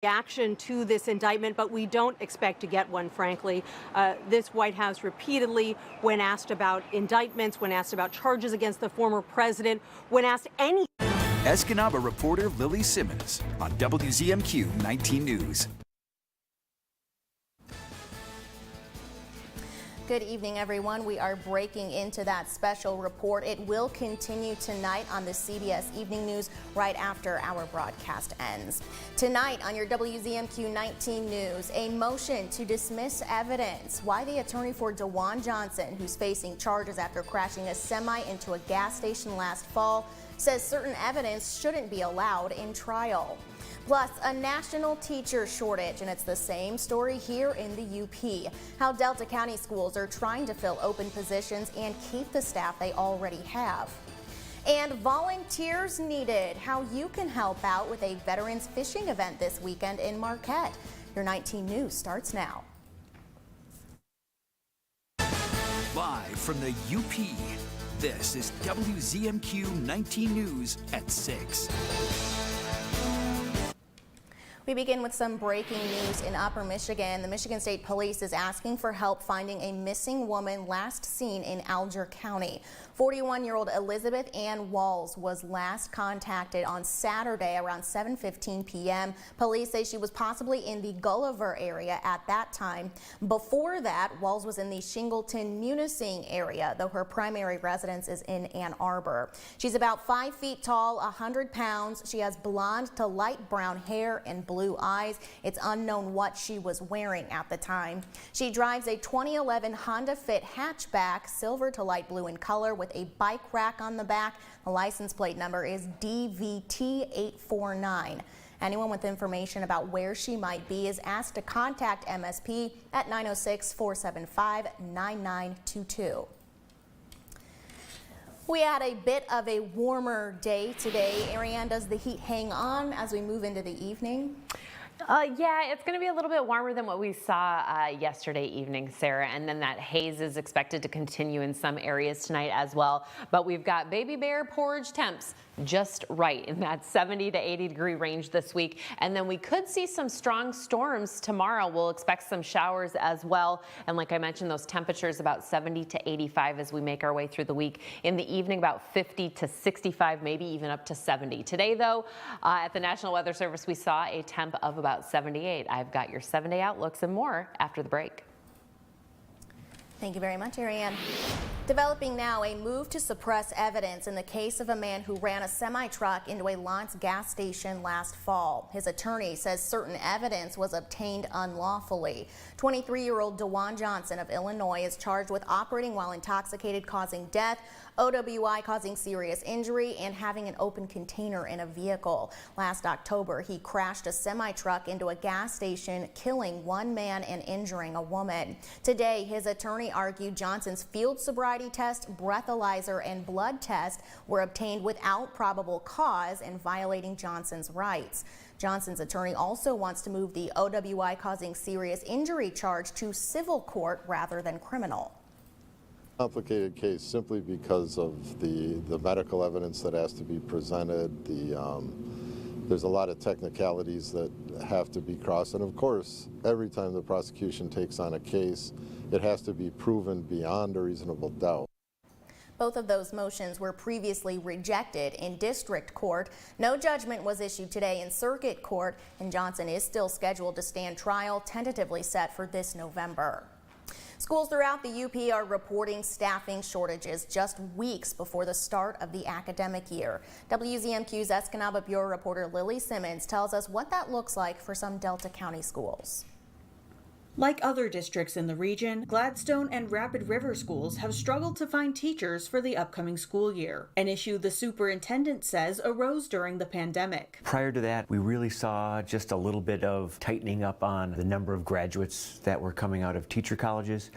reaction to this indictment, but we don't expect to get one, frankly. This White House repeatedly, when asked about indictments, when asked about charges against the former president, when asked any. Escanaba reporter Lily Simmons on WZMQ 19 News. Good evening, everyone. We are breaking into that special report. It will continue tonight on the CBS Evening News right after our broadcast ends. Tonight on your WZMQ 19 News, a motion to dismiss evidence. Why the attorney for DeJuan Johnson, who's facing charges after crashing a semi into a gas station last fall, says certain evidence shouldn't be allowed in trial. Plus, a national teacher shortage, and it's the same story here in the UP. How Delta County schools are trying to fill open positions and keep the staff they already have. And volunteers needed. How you can help out with a veterans fishing event this weekend in Marquette. Your 19 News starts now. Live from the UP, this is WZMQ 19 News at 6. We begin with some breaking news in Upper Michigan. The Michigan State Police is asking for help finding a missing woman last seen in Alger County. 41-year-old Elizabeth Ann Walls was last contacted on Saturday around 7:15 p.m. Police say she was possibly in the Gulliver area at that time. Before that, Walls was in the Shingleton-Munising area, though her primary residence is in Ann Arbor. She's about 5 feet tall, 100 pounds. She has blonde to light brown hair and blue eyes. It's unknown what she was wearing at the time. She drives a 2011 Honda Fit hatchback, silver to light blue in color with a bike rack on the back. The license plate number is DVT849. Anyone with information about where she might be is asked to contact MSP at 906-475-9922. We had a bit of a warmer day today. Ariane, does the heat hang on as we move into the evening? Yeah, it's going to be a little bit warmer than what we saw yesterday evening, Sarah, and then that haze is expected to continue in some areas tonight as well. But we've got baby bear porridge temps just right in that 70 to 80 degree range this week. And then we could see some strong storms tomorrow. We'll expect some showers as well. And like I mentioned, those temperatures about 70 to 85 as we make our way through the week. In the evening, about 50 to 65, maybe even up to 70. Today, though, at the National Weather Service, we saw a temp of about 78. I've got your 7-day outlooks and more after the break. Thank you very much, Ariane. Developing now, a move to suppress evidence in the case of a man who ran a semi-truck into a Lance gas station last fall. His attorney says certain evidence was obtained unlawfully. 23-year-old DeJuan Johnson of Illinois is charged with operating while intoxicated, causing death, OWI causing serious injury, and having an open container in a vehicle. Last October, he crashed a semi-truck into a gas station, killing one man and injuring a woman. Today, his attorney argued Johnson's field sobriety test, breathalyzer, and blood test were obtained without probable cause and violating Johnson's rights. Johnson's attorney also wants to move the OWI causing serious injury charge to civil court rather than criminal. Complicated case simply because of the medical evidence that has to be presented. There's a lot of technicalities that have to be crossed, and of course every time the prosecution takes on a case it has to be proven beyond a reasonable doubt. Both of those motions were previously rejected in district court. No judgment was issued today in circuit court, and Johnson is still scheduled to stand trial, tentatively set for this November. Schools throughout the UP are reporting staffing shortages just weeks before the start of the academic year. WZMQ's Escanaba Bureau reporter Lily Simmons tells us what that looks like for some Delta County schools. Like other districts in the region, Gladstone and Rapid River schools have struggled to find teachers for the upcoming school year, an issue the superintendent says arose during the pandemic. Prior to that, we really saw just a little bit of tightening up on the number of graduates that were coming out of teacher colleges.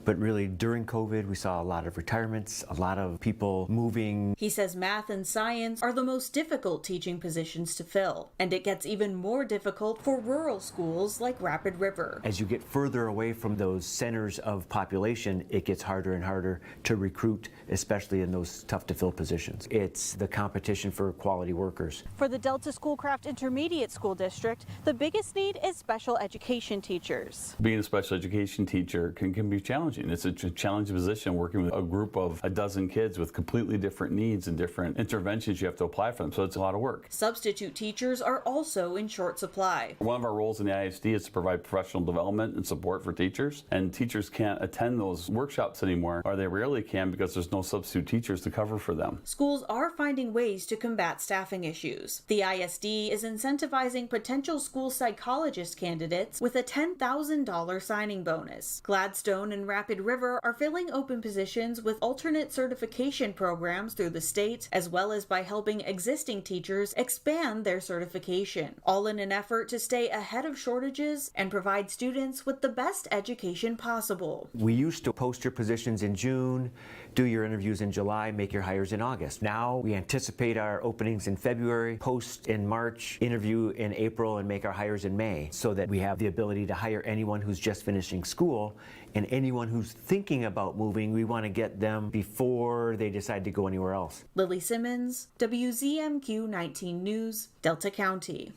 But really, during COVID, we saw a lot of retirements, a lot of people moving. He says math and science are the most difficult teaching positions to fill, and it gets even more difficult for rural schools like Rapid River. As you get further away from those centers of population, it gets harder and harder to recruit, especially in those tough-to-fill positions. It's the competition for quality workers. For the Delta Schoolcraft Intermediate School District, the biggest need is special education teachers. Being a special education teacher can be challenging. It's a challenging position, working with a group of a dozen kids with completely different needs and different interventions you have to apply for them, so it's a lot of work. Substitute teachers are also in short supply. One of our roles in the ISD is to provide professional development and support for teachers, and teachers can't attend those workshops anymore, or they rarely can because there's no substitute teachers to cover for them. Schools are finding ways to combat staffing issues. The ISD is incentivizing potential school psychologist candidates with a $10,000 signing bonus. Gladstone and Rapid River are filling open positions with alternate certification programs through the state, as well as by helping existing teachers expand their certification, all in an effort to stay ahead of shortages and provide students with the best education possible. We used to post your positions in June, do your interviews in July, make your hires in August. Now we anticipate our openings in February, post in March, interview in April, and make our hires in May, so that we have the ability to hire anyone who's just finishing school, and anyone who's thinking about moving, we want to get them before they decide to go anywhere else. Lily Simmons, WZMQ 19 News, Delta County.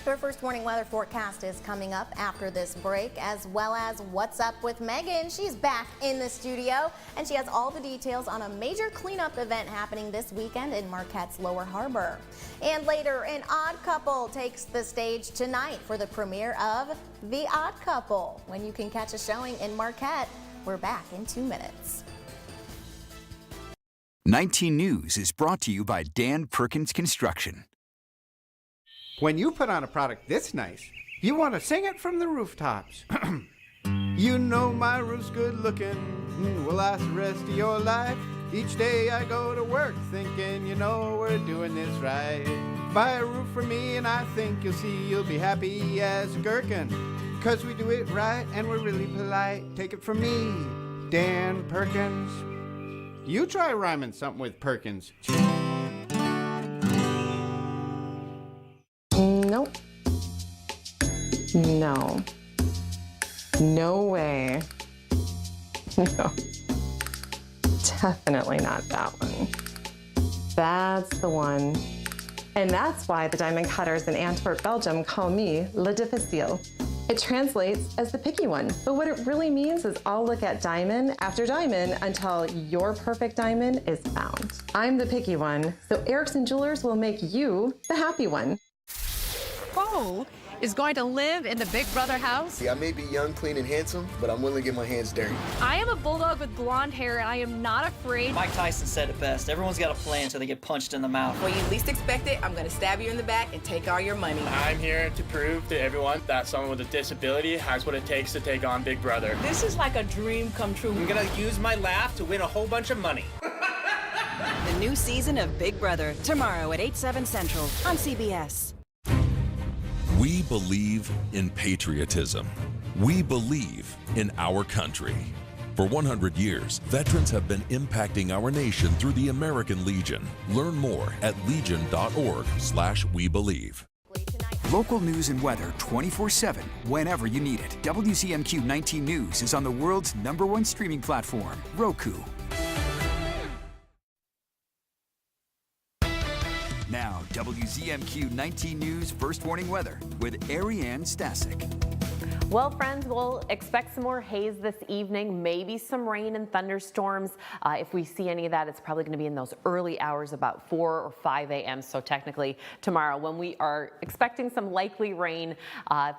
Your first morning weather forecast is coming up after this break, as well as What's Up with Megan. She's back in the studio, and she has all the details on a major cleanup event happening this weekend in Marquette's Lower Harbor. And later, an odd couple takes the stage tonight for the premiere of The Odd Couple. When you can catch a showing in Marquette, we're back in 2 minutes. 19 News is brought to you by Dan Perkins Construction. When you put on a product this nice, you want to sing it from the rooftops. You know my roof's good looking, will last the rest of your life. Each day I go to work thinking, you know we're doing this right. Buy a roof for me and I think you'll see you'll be happy as a gherkin. 'Cause we do it right and we're really polite. Take it from me, Dan Perkins. You try rhyming something with Perkins. Nope. No. No way. No. Definitely not that one. That's the one. And that's why the diamond cutters in Antwerp, Belgium call me Le Difficile. It translates as the picky one, but what it really means is I'll look at diamond after diamond until your perfect diamond is found. I'm the picky one, so Erickson Jewelers will make you the happy one. Bo is going to live in the Big Brother house. See, I may be young, clean, and handsome, but I'm willing to get my hands dirty. I am a bulldog with blonde hair, and I am not afraid. Mike Tyson said it best. Everyone's got a plan until they get punched in the mouth. When you least expect it, I'm going to stab you in the back and take all your money. I'm here to prove to everyone that someone with a disability has what it takes to take on Big Brother. This is like a dream come true. I'm going to use my laugh to win a whole bunch of money. The new season of Big Brother, tomorrow at 8/7 Central on CBS. We believe in patriotism. We believe in our country. For 100 years, veterans have been impacting our nation through the American Legion. Learn more at legion.org/webelieve. Local news and weather 24/7, whenever you need it. WZMQ 19 News is on the world's #1 streaming platform, Roku. Now, WZMQ 19 News First Warning Weather with Ariane Stasek. Well, friends, we'll expect some more haze this evening, maybe some rain and thunderstorms. If we see any of that, it's probably going to be in those early hours, about 4 or 5 a.m. So technically tomorrow, when we are expecting some likely rain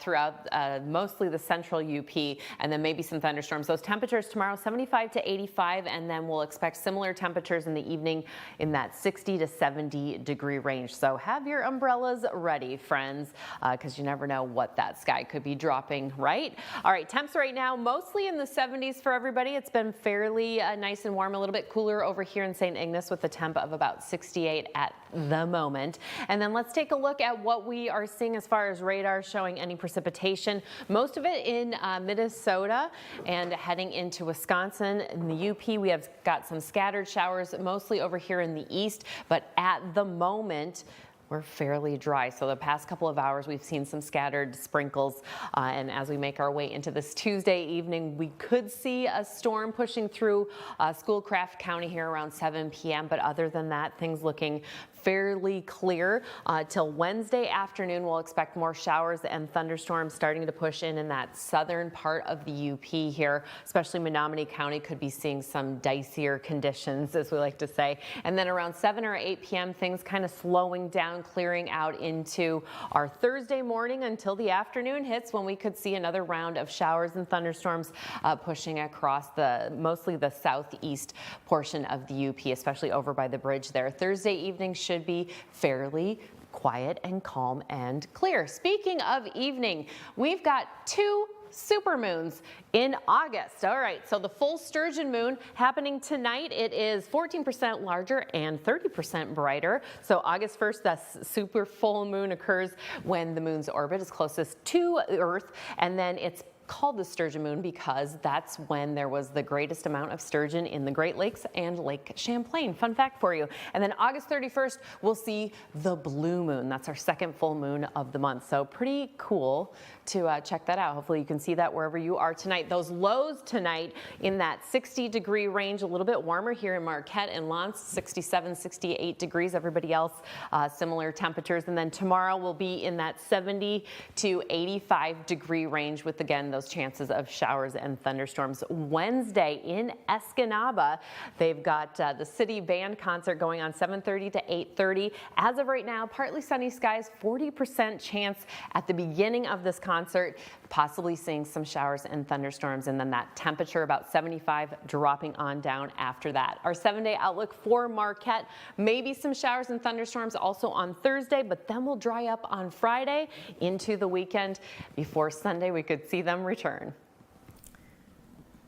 throughout mostly the central UP, and then maybe some thunderstorms. Those temperatures tomorrow, 75 to 85, and then we'll expect similar temperatures in the evening in that 60 to 70 degree range. So have your umbrellas ready, friends, because you never know what that sky could be dropping right? All right, temps right now mostly in the 70s for everybody. It's been fairly nice and warm, a little bit cooler over here in St. Ignace with a temp of about 68 at the moment. And then let's take a look at what we are seeing as far as radar showing any precipitation. Most of it in Minnesota and heading into Wisconsin. In the UP, we have got some scattered showers, mostly over here in the east, but at the moment, we're fairly dry. So the past couple of hours, we've seen some scattered sprinkles. And as we make our way into this Tuesday evening, we could see a storm pushing through Schoolcraft County here around 7 p.m. But other than that, things looking fairly clear. Till Wednesday afternoon, we'll expect more showers and thunderstorms starting to push in that southern part of the UP here, especially Menominee County could be seeing some dicier conditions, as we like to say. And then around 7 or 8 p.m., things kind of slowing down, clearing out into our Thursday morning until the afternoon hits, when we could see another round of showers and thunderstorms pushing across mostly the southeast portion of the UP, especially over by the bridge there. Thursday evening should be fairly quiet and calm and clear. Speaking of evening, we've got 2 supermoons in August. All right, so the full sturgeon moon happening tonight. It is 14% larger and 30% brighter. So August 1st, the super full moon occurs when the moon's orbit is closest to Earth, and then it's called the sturgeon moon because that's when there was the greatest amount of sturgeon in the Great Lakes and Lake Champlain. Fun fact for you. And then August 31st, we'll see the blue moon. That's our second full moon of the month. So pretty cool to check that out. Hopefully you can see that wherever you are tonight. Those lows tonight in that 60-degree range, a little bit warmer here in Marquette and Lance, 67, 68 degrees. Everybody else, similar temperatures. And then tomorrow will be in that 70 to 85-degree range with, again, those chances of showers and thunderstorms. Wednesday in Escanaba, they've got the city band concert going on 7:30 to 8:30. As of right now, partly sunny skies, 40% chance at the beginning of this concert, possibly seeing some showers and thunderstorms, and then that temperature about 75 dropping on down after that. Our 7-day outlook for Marquette, maybe some showers and thunderstorms also on Thursday, but then we'll dry up on Friday into the weekend. Before Sunday, we could see them return.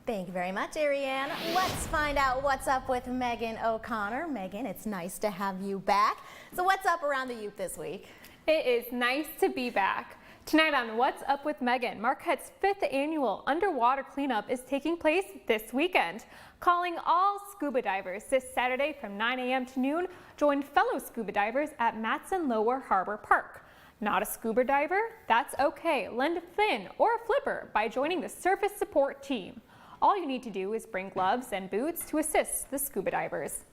Thank you very much, Ariane. Let's find out what's up with Megan O'Connor. Megan, it's nice to have you back. So what's up around the Ute this week? It is nice to be back. Tonight on What's Up with Megan, Marquette's 5th annual underwater cleanup is taking place this weekend. Calling all scuba divers this Saturday from 9 a.m. to noon, join fellow scuba divers at Matson Lower Harbor Park. Not a scuba diver? That's okay. Lend a fin or a flipper by joining the surface support team. All you need to do is bring gloves and boots to assist the scuba divers.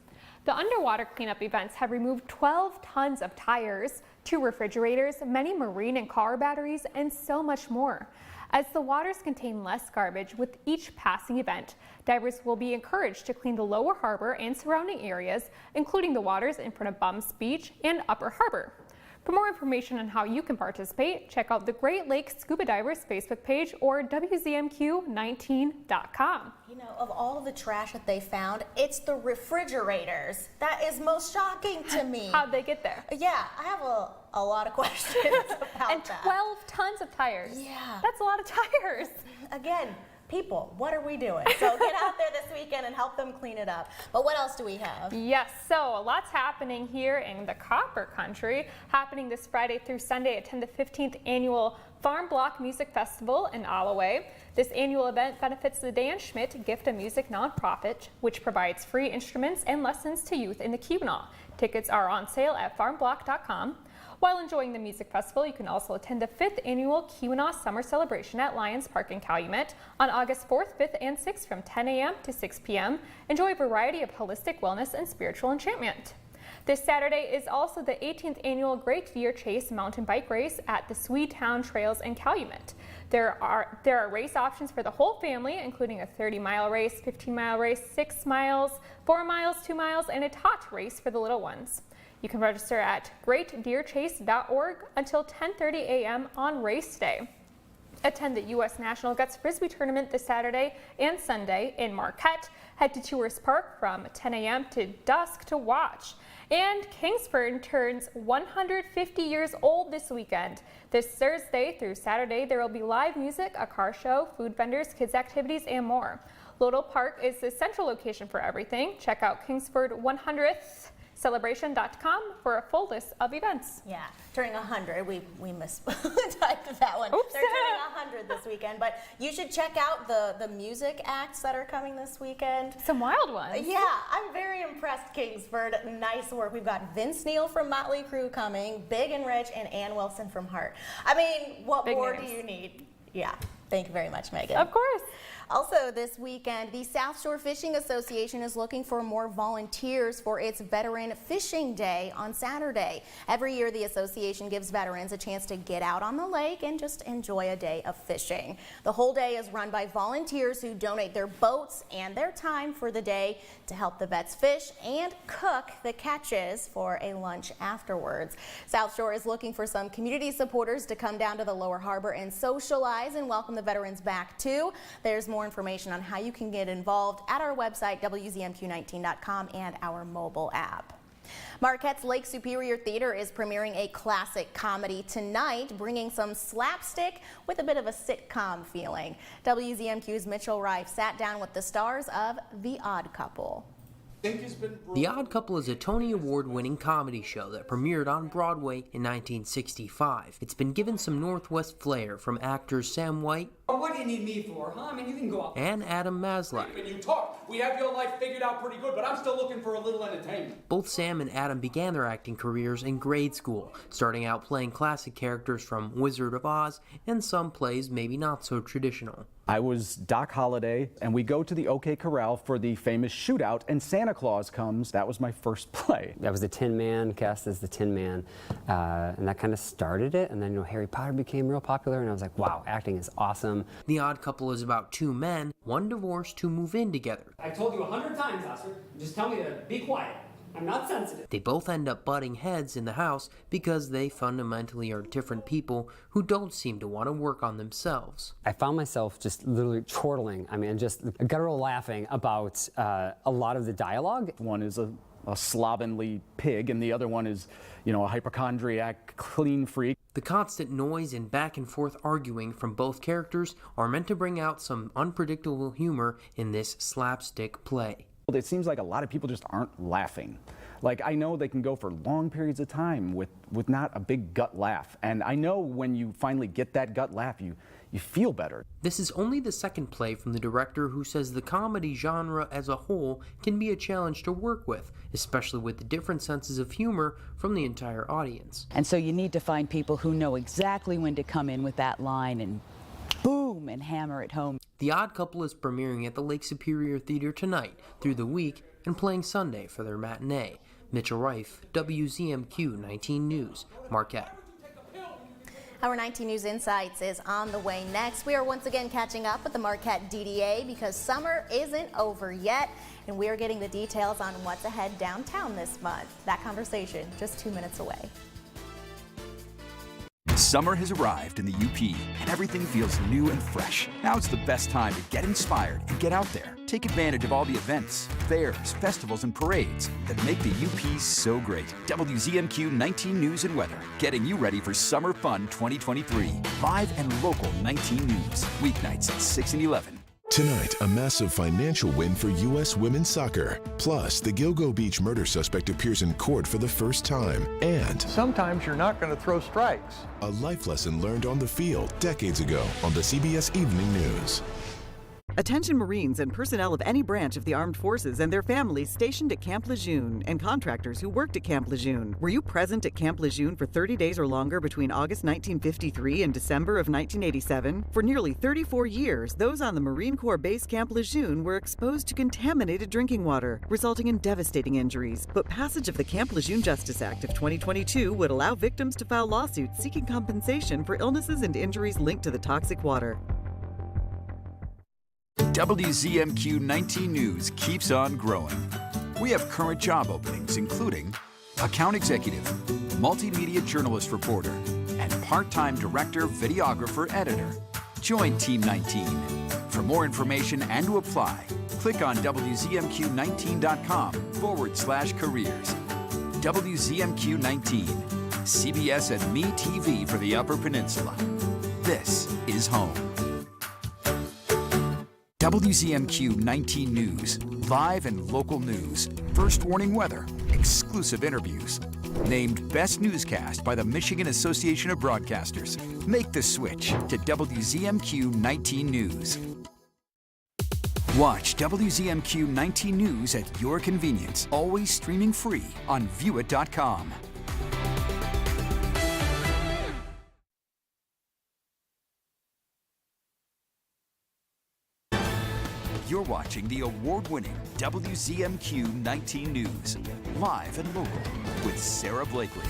The underwater cleanup events have removed 12 tons of tires, 2 refrigerators, many marine and car batteries, and so much more. As the waters contain less garbage with each passing event, divers will be encouraged to clean the lower harbor and surrounding areas, including the waters in front of Bums Beach and Upper Harbor. For more information on how you can participate, check out the Great Lakes Scuba Divers Facebook page or WZMQ19.com. You know, of all of the trash that they found, it's the refrigerators that is most shocking to me. How'd they get there? Yeah, I have a lot of questions about and that. 12 tons of tires. Yeah. That's a lot of tires. Again, people, what are we doing? So get out there this weekend and help them clean it up. But what else do we have? Yes, so a lot's happening here in the Copper Country, happening this Friday through Sunday. Attend the 15th annual Farm Block Music Festival in Alloway. This annual event benefits the Dan Schmidt Gift of Music nonprofit, which provides free instruments and lessons to youth in the Keweenaw. Tickets are on sale at farmblock.com. While enjoying the music festival, you can also attend the 5th annual Keweenaw Summer Celebration at Lions Park in Calumet on August 4th, 5th, and 6th from 10 a.m. to 6 p.m. Enjoy a variety of holistic wellness and spiritual enchantment. This Saturday is also the 18th annual Great Deer Chase mountain bike race at the Swedetown Trails in Calumet. There are race options for the whole family, including a 30-mile race, 15-mile race, 6 miles, 4 miles, 2 miles, and a tot race for the little ones. You can register at greatdeerchase.org until 10:30 a.m. on race day. Attend the U.S. National Guts Frisbee Tournament this Saturday and Sunday in Marquette. Head to Tourist Park from 10 a.m. to dusk to watch. And Kingsford turns 150 years old this weekend. This Thursday through Saturday, there will be live music, a car show, food vendors, kids activities, and more. Lodell Park is the central location for everything. Check out Kingsford 100th celebration.com for a full list of events. Yeah, turning 100, we mistyped that one. Oops. They're turning 100 this weekend, but you should check out the music acts that are coming this weekend. Some wild ones. Yeah, I'm very impressed, Kingsford. Nice work. We've got Vince Neil from Motley Crue coming, Big and Rich, and Ann Wilson from Heart. I mean, what Big more names. do you need? Yeah, thank you very much, Megan. Of course. Also this weekend, the South Shore Fishing Association is looking for more volunteers for its Veteran Fishing Day on Saturday. Every year, the association gives veterans a chance to get out on the lake and just enjoy a day of fishing. The whole day is run by volunteers who donate their boats and their time for the day to help the vets fish and cook the catches for a lunch afterwards. South Shore is looking for some community supporters to come down to the Lower Harbor and socialize and welcome the veterans back too. There's more information on how you can get involved at our website, WZMQ19.com, and our mobile app. Marquette's Lake Superior Theater is premiering a classic comedy tonight, bringing some slapstick with a bit of a sitcom feeling. WZMQ's Mitchell Rife sat down with the stars of The Odd Couple. The Odd Couple is a Tony Award-winning comedy show that premiered on Broadway in 1965. It's been given some Northwest flair from actors Sam White What do you need me for, huh? I mean, you can go out and Adam Maslach. when you talk. We have your life figured out pretty good, but I'm still looking for a little entertainment. Both Sam and Adam began their acting careers in grade school, starting out playing classic characters from Wizard of Oz and some plays maybe not so traditional. I was Doc Holliday, and we go to the OK Corral for the famous shootout, and Santa Claus comes. That was my first play. I was the Tin Man, cast as the Tin Man, and that kind of started it. And then, Harry Potter became real popular, and I was like, wow, acting is awesome. The Odd Couple is about two men, one divorced, who move in together. I told you 100 times, Oscar. Just tell me to be quiet. I'm not sensitive. They both end up butting heads in the house because they fundamentally are different people who don't seem to want to work on themselves. I found myself just literally chortling, just guttural laughing about a lot of the dialogue. One is a slovenly pig, and the other one is, a hypochondriac clean freak. The constant noise and back and forth arguing from both characters are meant to bring out some unpredictable humor in this slapstick play. It seems like a lot of people just aren't laughing. Like, I know they can go for long periods of time with not a big gut laugh. And I know when you finally get that gut laugh, you feel better. This is only the second play from the director, who says the comedy genre as a whole can be a challenge to work with, especially with the different senses of humor from the entire audience. And so you need to find people who know exactly when to come in with that line and boom, and hammer it home. The Odd Couple is premiering at the Lake Superior Theater tonight through the week and playing Sunday for their matinee. Mitchell Rife, WZMQ 19 News, Marquette. Our 19 News Insights is on the way next. We are once again catching up with the Marquette DDA because summer isn't over yet, and we are getting the details on what's ahead downtown this month. That conversation just 2 minutes away. Summer has arrived in the UP, and everything feels new and fresh. Now's the best time to get inspired and get out there. Take advantage of all the events, fairs, festivals, and parades that make the UP so great. WZMQ 19 News and Weather, getting you ready for Summer Fun 2023. Live and local 19 News, weeknights at 6 and 11. Tonight, a massive financial win for U.S. women's soccer. Plus, the Gilgo Beach murder suspect appears in court for the first time. And sometimes you're not going to throw strikes. A life lesson learned on the field decades ago on the CBS Evening News. Attention Marines and personnel of any branch of the armed forces and their families stationed at Camp Lejeune and contractors who worked at Camp Lejeune. Were you present at Camp Lejeune for 30 days or longer between August 1953 and December of 1987? For nearly 34 years, those on the Marine Corps Base Camp Lejeune were exposed to contaminated drinking water, resulting in devastating injuries. But passage of the Camp Lejeune Justice Act of 2022 would allow victims to file lawsuits seeking compensation for illnesses and injuries linked to the toxic water. WZMQ 19 News keeps on growing. We have current job openings, including account executive, multimedia journalist reporter, and part-time director, videographer, editor. Join Team 19. For more information and to apply, click on WZMQ19.com/careers. WZMQ 19, CBS and Me TV for the Upper Peninsula. This is home. WZMQ 19 News, live and local news, first warning weather, exclusive interviews. Named Best Newscast by the Michigan Association of Broadcasters. Make the switch to WZMQ 19 News. Watch WZMQ 19 News at your convenience, always streaming free on viewit.com. You're watching the award-winning WZMQ 19 News, live and local with Sarah Blakely.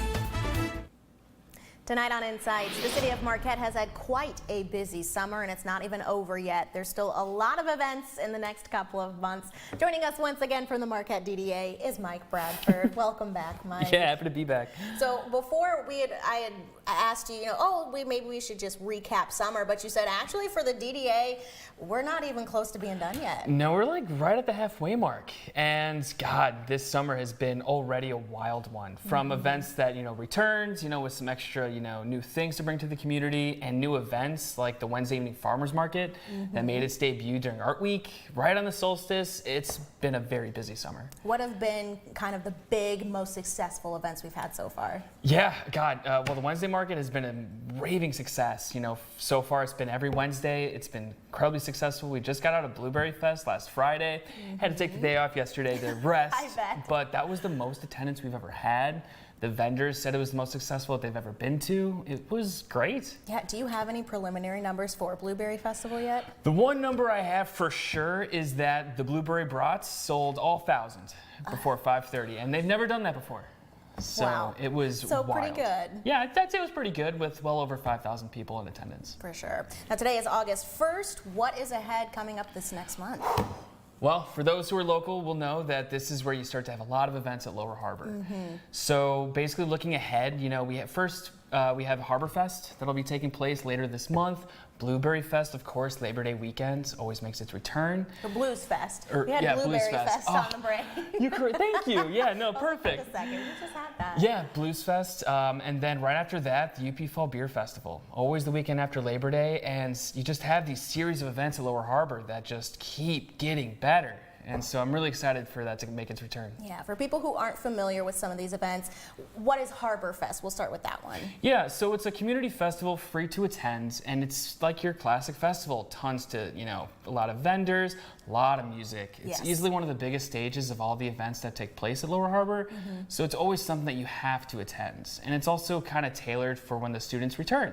Tonight on Insights, the city of Marquette has had quite a busy summer, and it's not even over yet. There's still a lot of events in the next couple of months. Joining us once again from the Marquette DDA is Mike Bradford. Welcome back, Mike. Yeah, happy to be back. So before I had asked you, maybe we should just recap summer, but you said actually for the DDA, we're not even close to being done yet. No, we're like right at the halfway mark. And God, this summer has been already a wild one. From events that, returned, with some extra, new things to bring to the community, and new events like the Wednesday evening farmers market that made its debut during Art Week, right on the solstice. It's been a very busy summer. What have been kind of the big, most successful events we've had so far? Yeah, God, well, the Wednesday market has been a raving success. So far it's been every Wednesday. It's been incredibly successful. We just got out of Blueberry Fest last Friday. Had to take the day off yesterday to rest. I bet. But that was the most attendance we've ever had. The vendors said it was the most successful that they've ever been to. It was great. Yeah, do you have any preliminary numbers for Blueberry Festival yet? The one number I have for sure is that the Blueberry Brats sold all 1,000 before 5:30, and they've never done that before. So wow. It was wild. Pretty good. Yeah, I'd say it was pretty good with well over 5,000 people in attendance. For sure. Now today is August 1st. What is ahead coming up this next month? Well, for those who are local will know that this is where you start to have a lot of events at Lower Harbor. So basically looking ahead, we have Harbor Fest that'll be taking place later this month. Blueberry Fest, of course, Labor Day weekend always makes its return. The Blues Fest. We had Blueberry Fest on the break. Thank you. Yeah, no, perfect. Wait a second, you just had that. Yeah, Blues Fest, and then right after that, the UP Fall Beer Festival. Always the weekend after Labor Day, and you just have these series of events at Lower Harbor that just keep getting better. And so I'm really excited for that to make its return. Yeah, for people who aren't familiar with some of these events, what is Harbor Fest? We'll start with that one. Yeah, so it's a community festival free to attend, and it's like your classic festival. Tons to, a lot of vendors, a lot of music. It's easily one of the biggest stages of all the events that take place at Lower Harbor. So it's always something that you have to attend. And it's also kind of tailored for when the students return.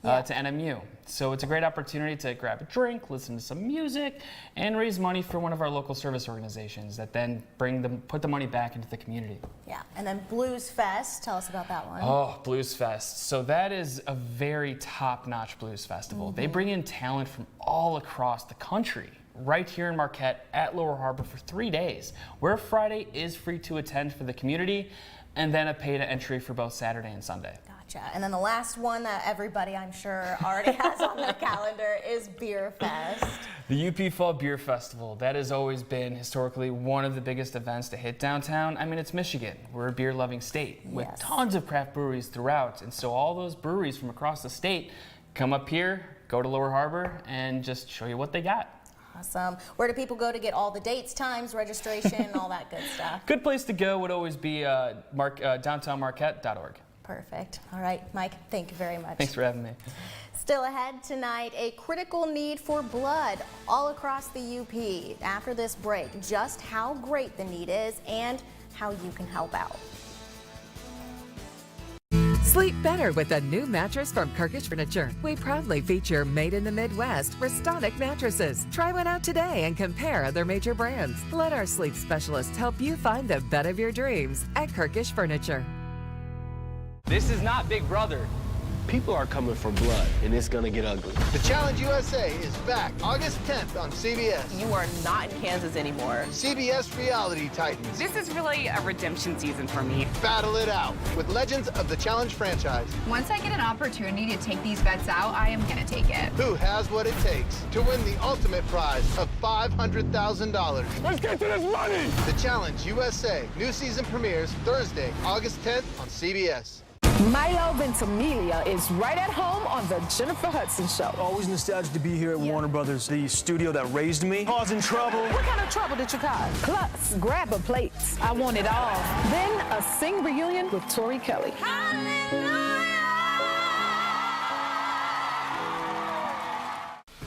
To NMU. So it's a great opportunity to grab a drink, listen to some music, and raise money for one of our local service organizations that then put the money back into the community. Yeah, and then Blues Fest, tell us about that one. Oh, Blues Fest. So that is a very top-notch blues festival. They bring in talent from all across the country. Right here in Marquette at Lower Harbor for 3 days, where Friday is free to attend for the community, and then a paid entry for both Saturday and Sunday. Gotcha. And then the last one that everybody, I'm sure, already has on their calendar is Beer Fest. The UP Fall Beer Festival. That has always been historically one of the biggest events to hit downtown. I mean, it's Michigan. We're a beer-loving state with tons of craft breweries throughout. And so all those breweries from across the state come up here, go to Lower Harbor, and just show you what they got. Awesome. Where do people go to get all the dates, times, registration, all that good stuff? Good place to go would always be downtownmarquette.org. Perfect. All right, Mike, thank you very much. Thanks for having me. Still ahead tonight, a critical need for blood all across the UP. After this break, just how great the need is and how you can help out. Sleep better with a new mattress from Kirkish Furniture. We proudly feature Made in the Midwest Restonic mattresses. Try one out today and compare other major brands. Let our sleep specialists help you find the bed of your dreams at Kirkish Furniture. This is not Big Brother. People are coming for blood, and it's gonna get ugly. The Challenge USA is back August 10th on CBS. You are not in Kansas anymore. CBS Reality Titans. This is really a redemption season for me. Battle it out with legends of the Challenge franchise. Once I get an opportunity to take these bets out, I am gonna take it. Who has what it takes to win the ultimate prize of $500,000? Let's get to this money! The Challenge USA. New season premieres Thursday, August 10th on CBS. Milo Ventimiglia is right at home on the Jennifer Hudson Show. Always nostalgic to be here at Warner Brothers, the studio that raised me. Causing trouble. What kind of trouble did you cause? Plus, grab a plate. I want it all. Then a sing reunion with Tori Kelly.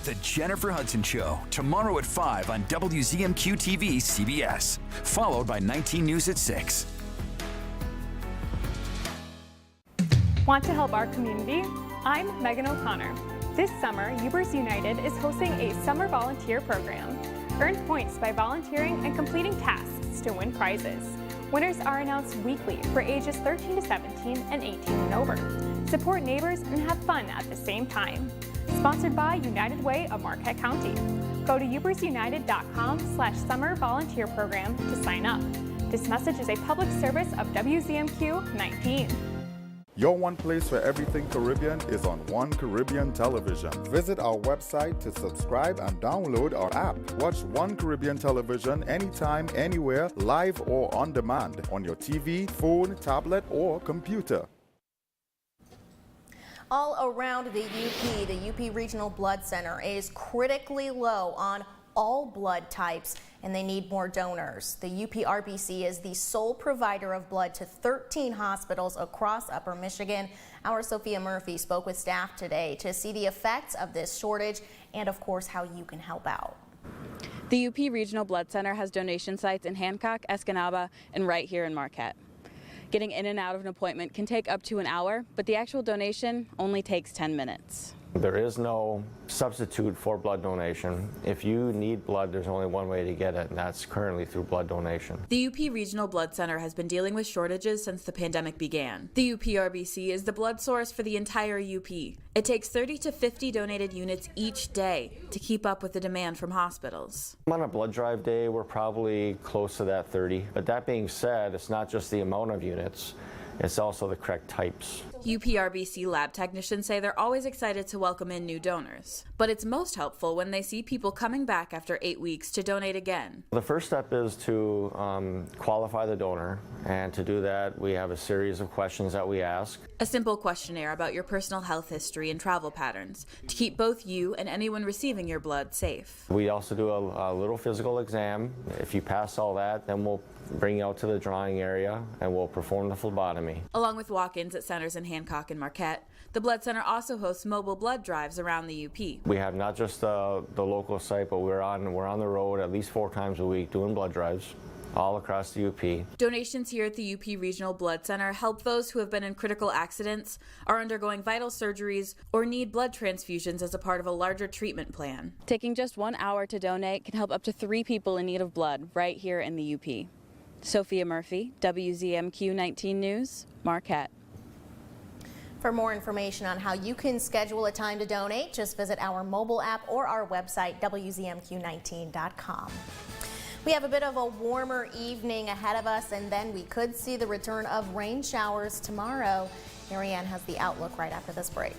The Jennifer Hudson Show, tomorrow at 5 on WZMQ TV CBS, followed by 19 News at 6. Want to help our community? I'm Megan O'Connor. This summer, Ubers United is hosting a summer volunteer program. Earn points by volunteering and completing tasks to win prizes. Winners are announced weekly for ages 13 to 17 and 18 and over. Support neighbors and have fun at the same time. Sponsored by United Way of Marquette County. Go to ubersunited.com/summer volunteer program to sign up. This message is a public service of WZMQ 19. Your one place for everything Caribbean is on One Caribbean Television. Visit our website to subscribe and download our app. Watch One Caribbean Television anytime, anywhere, live or on demand on your TV, phone, tablet, or computer. All around the UP Regional Blood Center is critically low on all blood types, and they need more donors. The UPRBC is the sole provider of blood to 13 hospitals across Upper Michigan. Our Sophia Murphy spoke with staff today to see the effects of this shortage and, of course, how you can help out. The UP Regional Blood Center has donation sites in Hancock, Escanaba, and right here in Marquette. Getting in and out of an appointment can take up to an hour, but the actual donation only takes 10 minutes. There is no substitute for blood donation. If you need blood, there's only one way to get it, and that's currently through blood donation. The UP Regional Blood Center has been dealing with shortages since the pandemic began. The UPRBC is the blood source for the entire UP. It takes 30 to 50 donated units each day to keep up with the demand from hospitals. On a blood drive day, we're probably close to that 30. But that being said, it's not just the amount of units, it's also the correct types. UPRBC lab technicians say they're always excited to welcome in new donors, but it's most helpful when they see people coming back after 8 weeks to donate again. The first step is to qualify the donor, and to do that we have a series of questions that we ask. A simple questionnaire about your personal health history and travel patterns to keep both you and anyone receiving your blood safe. We also do a little physical exam. If you pass all that, then we'll bring you out to the drawing area and we'll perform the phlebotomy. Along with walk-ins at centers in Hancock and Marquette, the Blood Center also hosts mobile blood drives around the UP. We have not just the local site, but we're on the road at least 4 times a week doing blood drives all across the UP. Donations here at the UP Regional Blood Center help those who have been in critical accidents, are undergoing vital surgeries, or need blood transfusions as a part of a larger treatment plan. Taking just 1 hour to donate can help up to 3 people in need of blood right here in the UP. Sophia Murphy, WZMQ 19 News, Marquette. For more information on how you can schedule a time to donate, just visit our mobile app or our website, WZMQ19.com. We have a bit of a warmer evening ahead of us, and then we could see the return of rain showers tomorrow. Marianne has the outlook right after this break.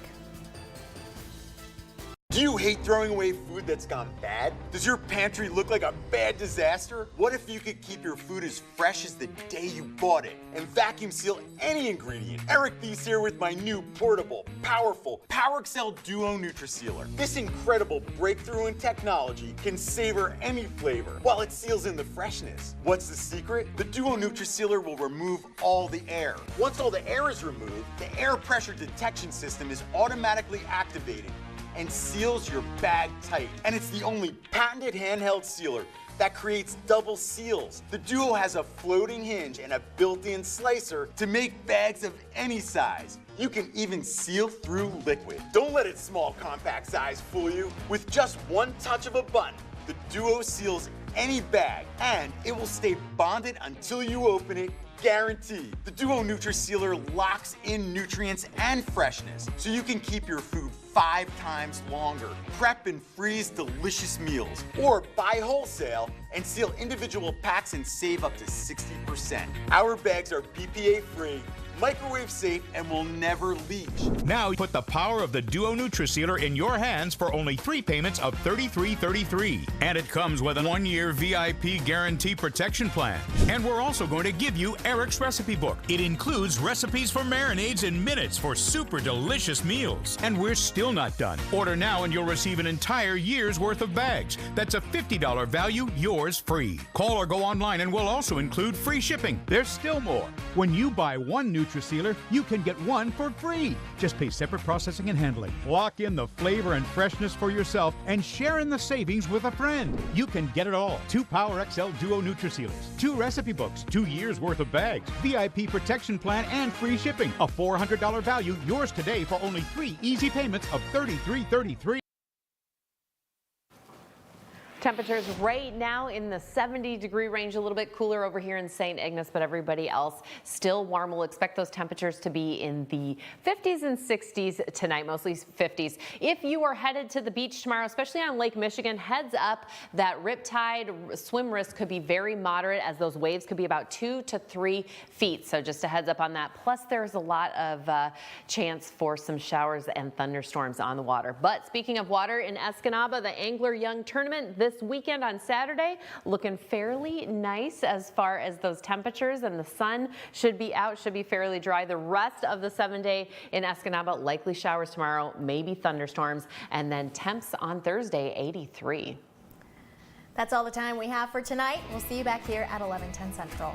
Do you hate throwing away food that's gone bad? Does your pantry look like a bad disaster? What if you could keep your food as fresh as the day you bought it and vacuum seal any ingredient? Eric Thies here with my new portable, powerful PowerXL Duo NutriSealer. This incredible breakthrough in technology can savor any flavor while it seals in the freshness. What's the secret? The Duo NutriSealer will remove all the air. Once all the air is removed, the air pressure detection system is automatically activated and seals your bag tight. And it's the only patented handheld sealer that creates double seals. The Duo has a floating hinge and a built-in slicer to make bags of any size. You can even seal through liquid. Don't let its small, compact size fool you. With just one touch of a button, the Duo seals any bag, and it will stay bonded until you open it guarantee. The Duo Nutri-Sealer locks in nutrients and freshness so you can keep your food 5 times longer. Prep and freeze delicious meals, or buy wholesale and seal individual packs and save up to 60%. Our bags are BPA free, microwave safe, and will never leach. Now put the power of the Duo Nutri-Sealer in your hands for only 3 payments of $33.33. And it comes with a 1-year VIP guarantee protection plan. And we're also going to give you Eric's recipe book. It includes recipes for marinades in minutes for super delicious meals. And we're still not done. Order now and you'll receive an entire year's worth of bags. That's a $50 value, yours free. Call or go online and we'll also include free shipping. There's still more. When you buy one Nutri-Sealer, you can get one for free. Just pay separate processing and handling. Lock in the flavor and freshness for yourself and share in the savings with a friend. You can get it all. 2 Power XL Duo Nutri-Sealers, 2 recipe books, 2 years worth of bags, VIP protection plan, and free shipping. A $400 value, yours today for only 3 easy payments of $33.33. Temperatures right now in the 70-degree range, a little bit cooler over here in St. Ignace, but everybody else still warm. We'll expect those temperatures to be in the 50s and 60s tonight, mostly 50s. If you are headed to the beach tomorrow, especially on Lake Michigan, heads up that riptide swim risk could be very moderate, as those waves could be about 2 to 3 feet. So just a heads up on that. Plus, there's a lot of chance for some showers and thunderstorms on the water. But speaking of water, in Escanaba, the Angler Young Tournament this weekend on Saturday, looking fairly nice as far as those temperatures, and the sun should be out, should be fairly dry. The rest of the 7-day in Escanaba, likely showers tomorrow, maybe thunderstorms, and then temps on Thursday, 83. That's all the time we have for tonight. We'll see you back here at 11:10 Central.